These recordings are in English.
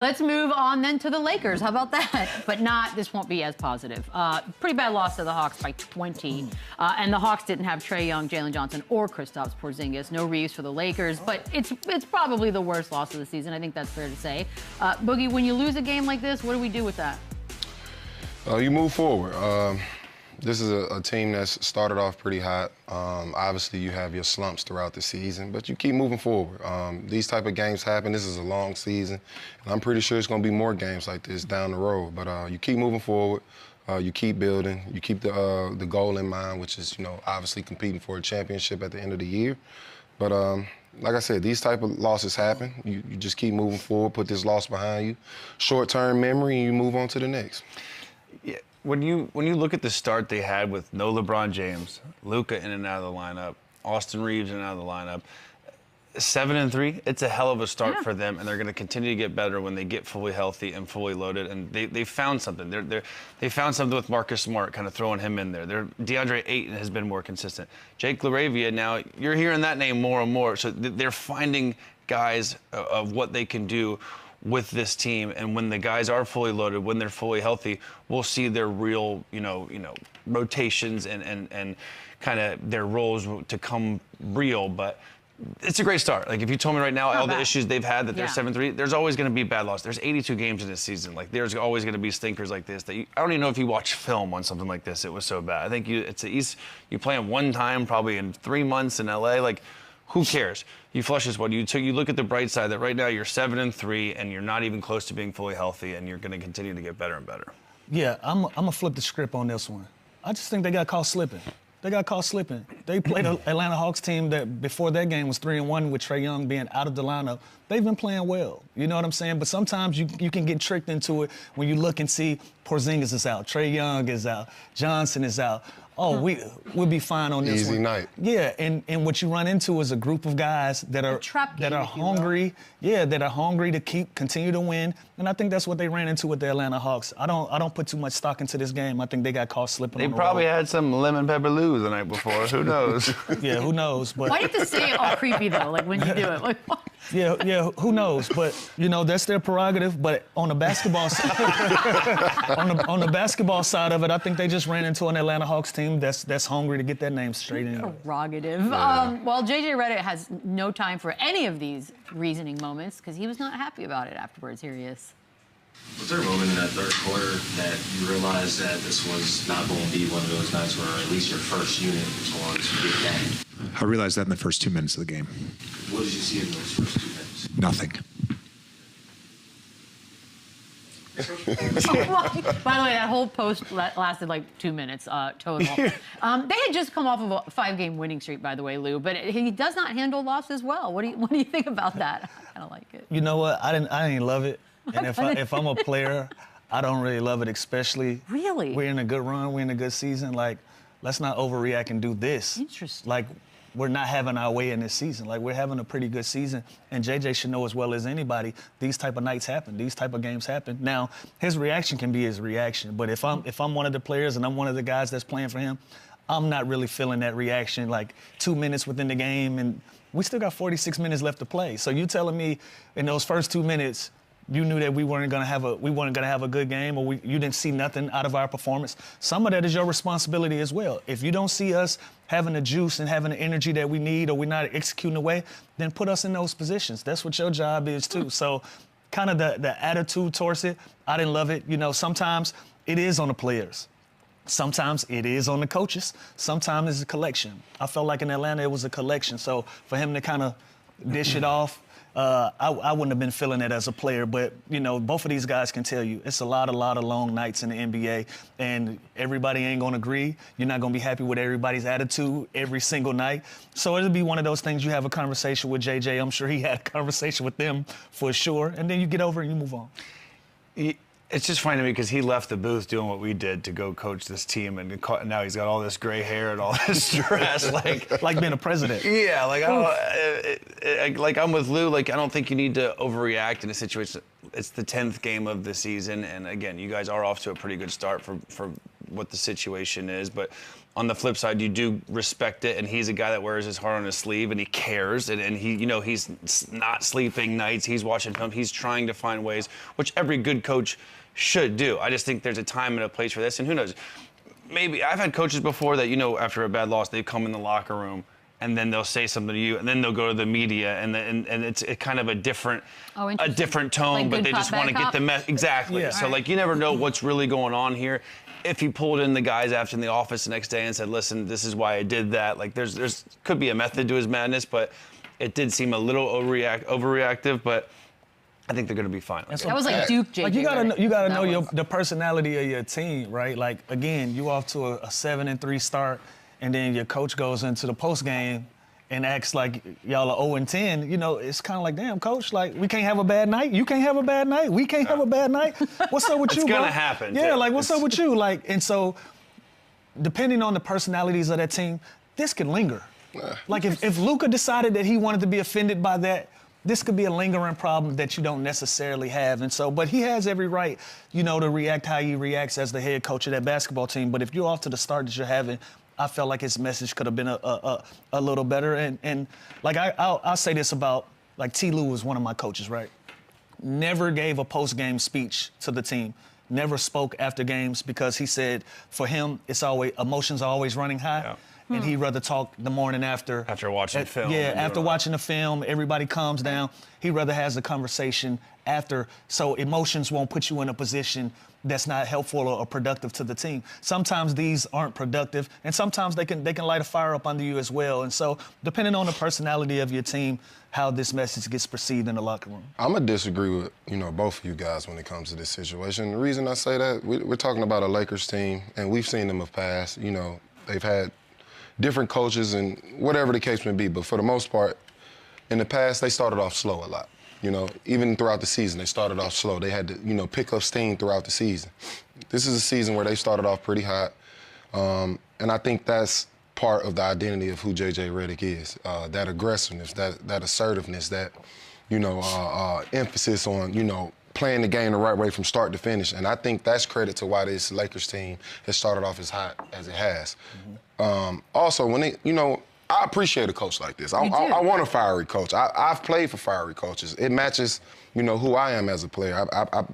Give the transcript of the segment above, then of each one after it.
Let's move on then to the Lakers. How about that? But this won't be as positive. Pretty bad loss to the Hawks by 20. And the Hawks didn't have Trae Young, Jalen Johnson, or Kristaps Porzingis. No Reeves for the Lakers, but it's probably the worst loss of the season. I think that's fair to say. Boogie, when you lose a game like this, what do we do with that? You move forward. This is a team that's started off pretty hot. Obviously, you have your slumps throughout the season, but you keep moving forward. These type of games happen. This is a long season, and I'm pretty sure it's going to be more games like this down the road. But you keep moving forward. You keep building. You keep the goal in mind, which is, obviously competing for a championship at the end of the year. But like I said, these type of losses happen. You just keep moving forward, put this loss behind you. Short-term memory, and you move on to the next. Yeah. When you look at the start they had with no LeBron James, Luka in and out of the lineup, Austin Reeves in and out of the lineup, 7-3, it's a hell of a start for them, and they're going to continue to get better when they get fully healthy and fully loaded. And they found something. They found something with Marcus Smart, kind of throwing him in there. DeAndre Ayton has been more consistent. Jake LaRavia, now you're hearing that name more and more. So they're finding guys of what they can do with this team, and when the guys are fully loaded, when they're fully healthy, we'll see their real, rotations and kind of their roles to come real. But it's a great start. Like, if you told me right now all the issues they've had, that they're 7-3, there's always going to be bad loss. There's 82 games in this season. Like, there's always going to be stinkers like this. I don't even know if you watch film on something like this. It was so bad. I think you play them one time probably in 3 months in LA. Like, who cares? You flush this one. You look at the bright side that right now you're 7-3 and you're not even close to being fully healthy, and you're going to continue to get better and better. Yeah, I'm gonna flip the script on this one. I just think they got caught slipping. They played an Atlanta Hawks team that before that game was 3-1 with Trae Young being out of the lineup. They've been playing well. You know what I'm saying? But sometimes you can get tricked into it when you look and see Porzingis is out, Trae Young is out, Johnson is out. Oh, we'll be fine on this one. Easy night. Yeah, and what you run into is a group of guys that are hungry. Yeah, that are hungry to continue to win. And I think that's what they ran into with the Atlanta Hawks. I don't put too much stock into this game. I think they got caught slipping. They probably had some lemon pepper Lou the night before. Who knows? Yeah, who knows? But why do you have to say it all creepy though? Like when you do it, like. Yeah, who knows? But that's their prerogative. But on the basketball side, on the basketball side of it, I think they just ran into an Atlanta Hawks team that's hungry to get that name straight in. Prerogative. Well, JJ Redick has no time for any of these reasoning moments because he was not happy about it afterwards. Here he is. Was there a moment in that third quarter that you realized that this was not going to be one of those nights where at least your first unit was going to get banged? I realized that in the first 2 minutes of the game. What did you see in those first 2 minutes? Nothing. By the way, that whole post lasted like 2 minutes total. They had just come off of a 5-game winning streak, by the way, Lou, but he does not handle losses well. What do you think about that? I don't like it. You know what? I didn't love it. And if I'm a player, I don't really love it, especially. Really? We're in a good run. We're in a good season. Like, let's not overreact and do this. Interesting. Like, we're not having our way in this season. Like, we're having a pretty good season. And JJ should know as well as anybody, these type of nights happen. These type of games happen. Now, his reaction can be his reaction. But if I'm one of the players and I'm one of the guys that's playing for him, I'm not really feeling that reaction. Like, 2 minutes within the game, and we still got 46 minutes left to play. So you telling me in those first 2 minutes, you knew that we weren't gonna have a good game, or you didn't see nothing out of our performance. Some of that is your responsibility as well. If you don't see us having the juice and having the energy that we need, or we're not executing the way, then put us in those positions. That's what your job is too. So, kind of the attitude towards it, I didn't love it. Sometimes it is on the players. Sometimes it is on the coaches. Sometimes it's a collection. I felt like in Atlanta it was a collection. So for him to kind of dish it off, I wouldn't have been feeling it as a player, but, both of these guys can tell you it's a lot of long nights in the NBA, and everybody ain't going to agree. You're not going to be happy with everybody's attitude every single night. So it'll be one of those things you have a conversation with JJ. I'm sure he had a conversation with them for sure, and then you get over it and you move on. It's just funny to me because he left the booth doing what we did to go coach this team, and now he's got all this gray hair and all this stress, like being a president. Yeah, like I'm with Lou. Like, I don't think you need to overreact in a situation. It's the 10th game of the season, and again, you guys are off to a pretty good start for what the situation is. But on the flip side, you do respect it, and he's a guy that wears his heart on his sleeve, and he cares, and he, he's not sleeping nights. He's watching film. He's trying to find ways, which every good coach should do. I just think there's a time and a place for this, and who knows? Maybe I've had coaches before that, after a bad loss, they come in the locker room and then they'll say something to you, and then they'll go to the media, and it's kind of a different tone, like but they just want to get the mess. Exactly. Yeah. So you never know what's really going on here. If he pulled in the guys after in the office the next day and said, "Listen, this is why I did that," there's could be a method to his madness, but it did seem a little overreactive, but I think they're going to be fine. That was like Duke, JJ. Like you gotta know the personality of your team, right? Like again, you off to a 7-3 start, and then your coach goes into the post game and acts like y'all are 0-10. It's kind of like, damn, coach, like we can't have a bad night. You can't have a bad night. We can't have a bad night. What's up with you, bro? It's gonna happen. Yeah, like what's up with you? And so, depending on the personalities of that team, this can linger. Like if Luka decided that he wanted to be offended by that, this could be a lingering problem that you don't necessarily have. And so, but he has every right, to react how he reacts as the head coach of that basketball team. But if you're off to the start that you're having, I felt like his message could have been a little better. And I'll say this about, T. Lue was one of my coaches, right? Never gave a post-game speech to the team. Never spoke after games because he said for him, emotions are always running high. Yeah. And he'd rather talk the morning after. After watching film. Yeah, after watching the film, everybody calms down. He'd rather has a conversation after, so emotions won't put you in a position that's not helpful or productive to the team. Sometimes these aren't productive, and sometimes they can light a fire up under you as well. And so, depending on the personality of your team, how this message gets perceived in the locker room. I'm gonna disagree with both of you guys when it comes to this situation. The reason I say that, we're talking about a Lakers team, and we've seen them in the past. They've had different coaches and whatever the case may be, but for the most part, in the past, they started off slow a lot. Even throughout the season, they started off slow. They had to, pick up steam throughout the season. This is a season where they started off pretty hot, and I think that's part of the identity of who JJ Redick is. That aggressiveness, that assertiveness, that, emphasis on, playing the game the right way from start to finish. And I think that's credit to why this Lakers team has started off as hot as it has. Also, when they, I appreciate a coach like this. I want a fiery coach. I've played for fiery coaches. It matches, who I am as a player.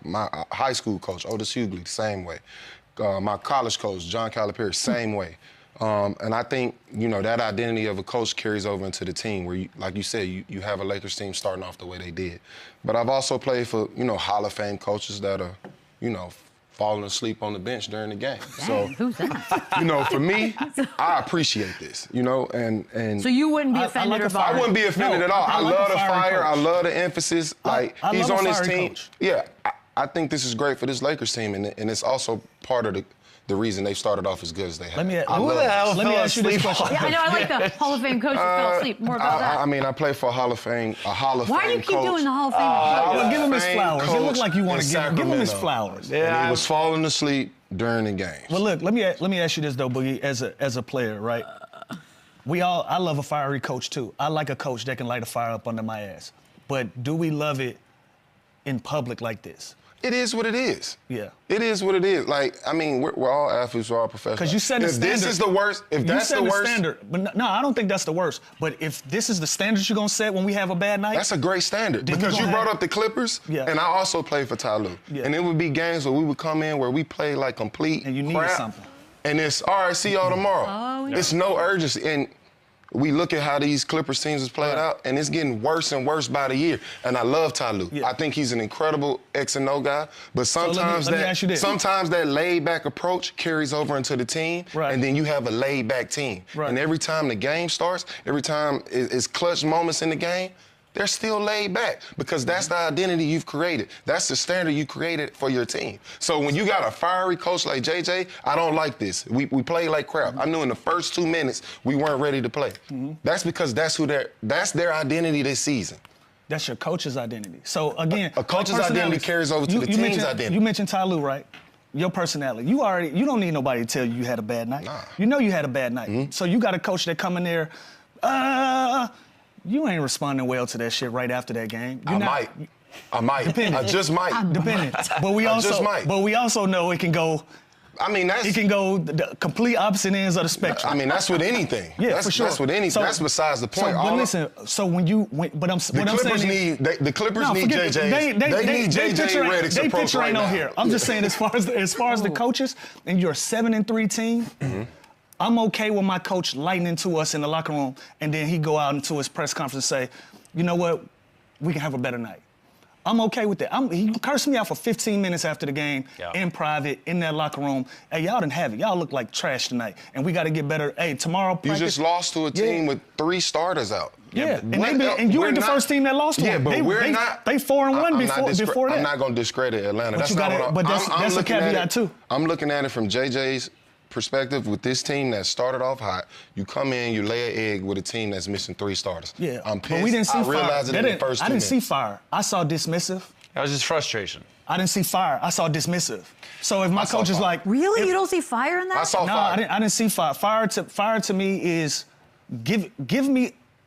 My high school coach, Otis Hughley, the same way. My college coach, John Calipari, same way. And I think, that identity of a coach carries over into the team where, like you said, you have a Lakers team starting off the way they did. But I've also played for, Hall of Fame coaches that are, falling asleep on the bench during the game. Dang, so, who's that? For me, I appreciate this, and So you wouldn't be offended I wouldn't be offended at all. I love the fire. Coach. I love the emphasis. I he's love on a this fiery team. Coach. Yeah, I think this is great for this Lakers team, and it's also part of the reason they started off as good as they have. Let me ask you this question. Yeah, I know. I like the Hall of Fame coach that fell asleep. More about that. I play for a Hall of Fame coach. Why do you keep doing the Hall of Fame? Well, give him his flowers. It looked like you want to give him his Sacramento. flowers. Yeah, and he was falling asleep during the games. Well, look, let me ask you this though, Boogie, as a player, right? I love a fiery coach too. I like a coach that can light a fire up under my ass. But do we love it in public like this? It is what it is. Yeah. It is what it is. We're all athletes, we're all professionals. Because you set the standard. If this is the worst, if that's the worst. Standard. But no, I don't think that's the worst. But if this is the standard you're going to set when we have a bad night. That's a great standard. Then Because you brought up the Clippers, and I also played for Ty Lue. Yeah. And it would be games where we would come in where we play like complete And you needed crap, something. And it's, all right, see y'all tomorrow. Oh, yeah. It's no urgency. And we look at how these Clippers teams is played out, and it's getting worse and worse by the year. And I love Ty Lue. Yeah. I think he's an incredible X and O guy. But sometimes let me ask you this. sometimes that laid-back approach carries over into the team, Right. and then you have a laid-back team. Right. And every time the game starts, every time it's clutch moments in the game, they're still laid back because that's the identity you've created. That's the standard you created for your team. So when you got a fiery coach like JJ, I don't like this. We play like crap. I knew in the first 2 minutes we weren't ready to play. That's because that's their identity this season. That's your coach's identity. So again, A coach's identity carries over to the team's identity. You mentioned Ty Lue, right? Your personality. You don't need nobody to tell you had a bad night. Nah. You know you had a bad night. So you got a coach that come in there, you ain't responding well to that shit right after that game. I might. Depending. I just might. Depending. But we I just might. also know it can go I mean, He can go the complete opposite ends of the spectrum. I mean, that's with anything. Yeah, that's, for sure. That's with anything. That's besides the point. But listen, so when you, but I'm, the what I'm Clippers saying the Clippers need forget- JJ. They need JJ Redick's They approach picture right ain't on now. here. I'm just saying, as far as the coaches, and you're a 7-3 team. I'm okay with my coach lighting into us in the locker room, and then he go out into his press conference and say, you know what, we can have a better night. I'm okay with that. He cursed me out for 15 minutes after the game, in private, in that locker room. Hey, y'all didn't have it. Y'all look like trash tonight, and we got to get better. Hey, tomorrow practice. You just lost to a team with 3 starters out. Yeah, and you ain't the first team that lost to them. Yeah, but we're not. They 4-1 before that. I'm not going to discredit Atlanta. But that's a caveat too. I'm looking at it from JJ's perspective with this team that started off hot. You come in, you lay an egg with a team that's missing 3 starters. Yeah, I'm pissed. but we didn't see fire. I realized it in the first 2 I didn't minutes. see fire. I saw dismissive. That was just frustration. I didn't see fire. I saw dismissive. So if my coach is like, really, you don't see fire in that? I saw fire. I didn't see fire. Fire to me is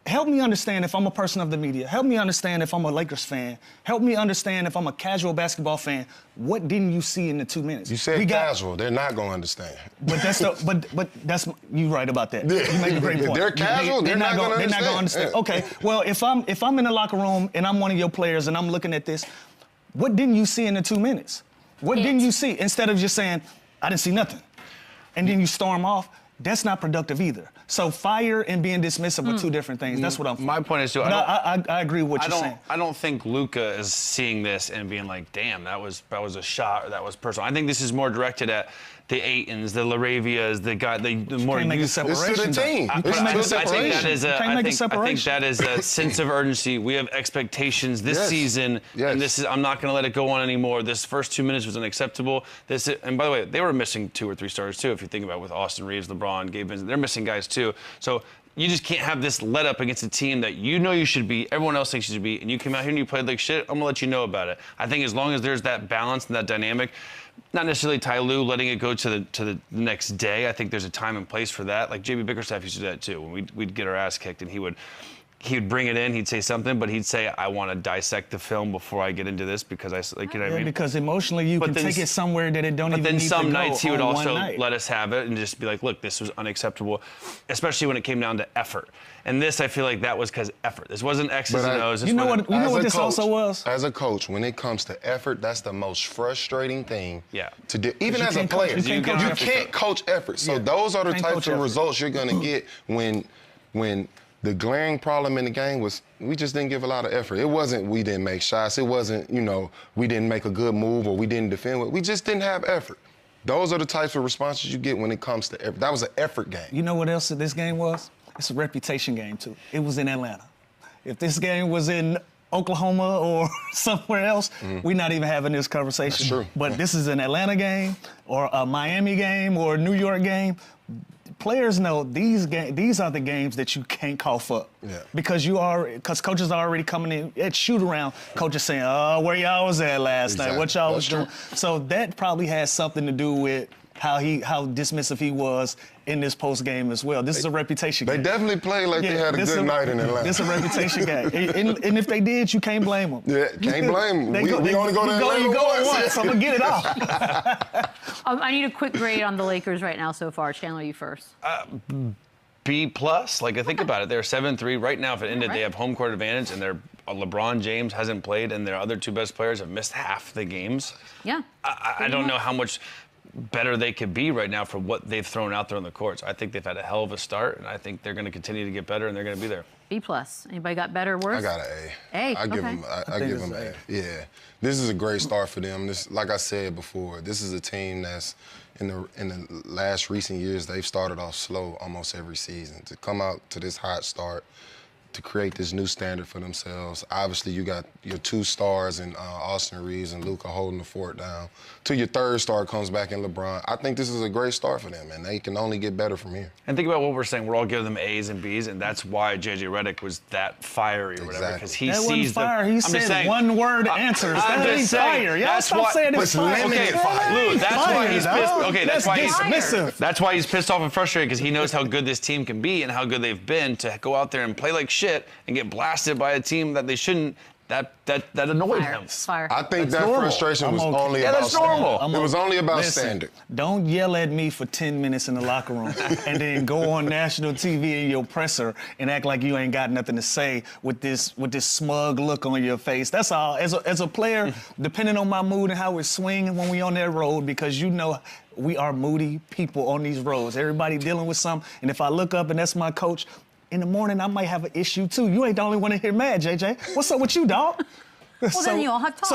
help me understand if I'm a person of the media. Help me understand if I'm a Lakers fan. Help me understand if I'm a casual basketball fan. What didn't you see in the 2 minutes? You said casual. They're not going to understand. But that's you right about that. You make a great point. They're casual. They're not going to understand. Okay. Well, if I'm in the locker room and I'm one of your players and I'm looking at this, what didn't you see in the 2 minutes? What didn't you see? Instead of just saying, I didn't see nothing, and then you storm off. That's not productive either. So fire and being dismissive are 2 different things. That's what I'm. My point is too. I agree with what you're saying. I don't think Luka is seeing this and being like, "Damn, that was a shot or that was personal." I think this is more directed at the Aytons, the Laravias, the more can't make a youthful. separation. It's to the team. I think that is a sense of urgency. We have expectations this season, and I'm not going to let it go on anymore. This first 2 minutes was unacceptable. And by the way, they were missing 2 or 3 starters too. If you think about it, with Austin Reeves, LeBron, Gabe Vincent, they're missing guys too. So you just can't have this let up against a team that you know you should be, everyone else thinks you should be, and you came out here and you played like shit. I'm gonna let you know about it. I think as long as there's that balance and that dynamic. Not necessarily Ty Lue letting it go to the next day. I think there's a time and place for that. Like JB Bickerstaff used to do that too. When we'd get our ass kicked, and he would bring it in. He'd say something, but he'd say, "I want to dissect the film before I get into this because you know what I mean." Because emotionally, you can take it somewhere that it don't even need to go. But then some nights he would also let us have it and just be like, "Look, this was unacceptable," especially when it came down to effort. And this, I feel like that was because effort. This wasn't X's and O's. You know what this also was? As a coach, when it comes to effort, that's the most frustrating thing to do. Even as a can't player, coach- you can't coach effort. So those are the types of results you're going to get when the glaring problem in the game was we just didn't give a lot of effort. It wasn't we didn't make shots. It wasn't, we didn't make a good move or we didn't defend. We just didn't have effort. Those are the types of responses you get when it comes to effort. That was an effort game. You know what else this game was? It's a reputation game, too. It was in Atlanta. If this game was in Oklahoma or somewhere else, we're not even having this conversation. That's true. But this is an Atlanta game or a Miami game or a New York game. Players know these are the games that you can't cough up. Yeah. Because coaches are already coming in at shoot around. Coaches saying, "Oh, where y'all was at last night? What y'all was doing?" So that probably has something to do with how dismissive he was in this post game as well. This is a reputation game. They definitely played like they had a good night in Atlanta. This is a reputation game. And if they did, you can't blame them. Yeah, can't blame them. We only go to Atlanta You go once. once, I'm going to get it off. I need a quick grade on the Lakers right now so far. Chandler, you first. B+. Like, I think about it. They're 7-3. Right now, if it ended, they have home court advantage, and LeBron James hasn't played, and their other 2 best players have missed half the games. Yeah. I don't know how much better they could be right now for what they've thrown out there on the courts. I think they've had a hell of a start, and I think they're going to continue to get better, and they're going to be there. B+. Anybody got better or worse? I got an A. A. I give them A. Yeah, this is a great start for them. This, like I said before, this is a team that's in the last recent years they've started off slow almost every season. To come out to this hot start, to create this new standard for themselves. Obviously, you got your 2 stars in Austin Reeves and Luka holding the fort down. Till your 3rd star comes back in LeBron. I think this is a great start for them, and they can only get better from here. And think about what we're saying. We're all giving them A's and B's, and that's why JJ Redick was that fiery or whatever, because he sees the fire. He said one-word answers. That ain't fire. Y'all stop saying it's fire. Okay, Lou, that's why he's pissed. Okay, that's why he's pissed off and frustrated, because he knows how good this team can be and how good they've been to go out there and play like shit and get blasted by a team that they shouldn't that annoyed Fire. him. Fire. I think That's that normal. frustration was I'm okay. only Yeah, about that's standard. normal. It was only about Listen, standard. Don't yell at me for 10 minutes in the locker room and then go on national TV in your presser and act like you ain't got nothing to say with this smug look on your face. That's all. As a player, depending on my mood and how it's swinging when we on that road, because you know we are moody people on these roads. Everybody dealing with something. And if I look up and that's my coach, in the morning I might have an issue too. You ain't the only one in here mad, JJ. What's up with you, dog? Well, then you all have talk.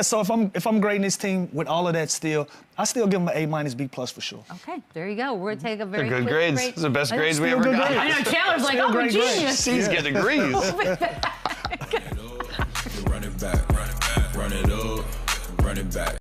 So if I'm grading this team with all of that still, I still give them an A- B+ for sure. Okay, there you go. We're gonna take a very They're good quick grades. break. It's the best I- grades we still ever good got. grades. I know Chandler's like, Still I'm a great grades. genius. He's getting degrees. Run it back, run it up, run it back.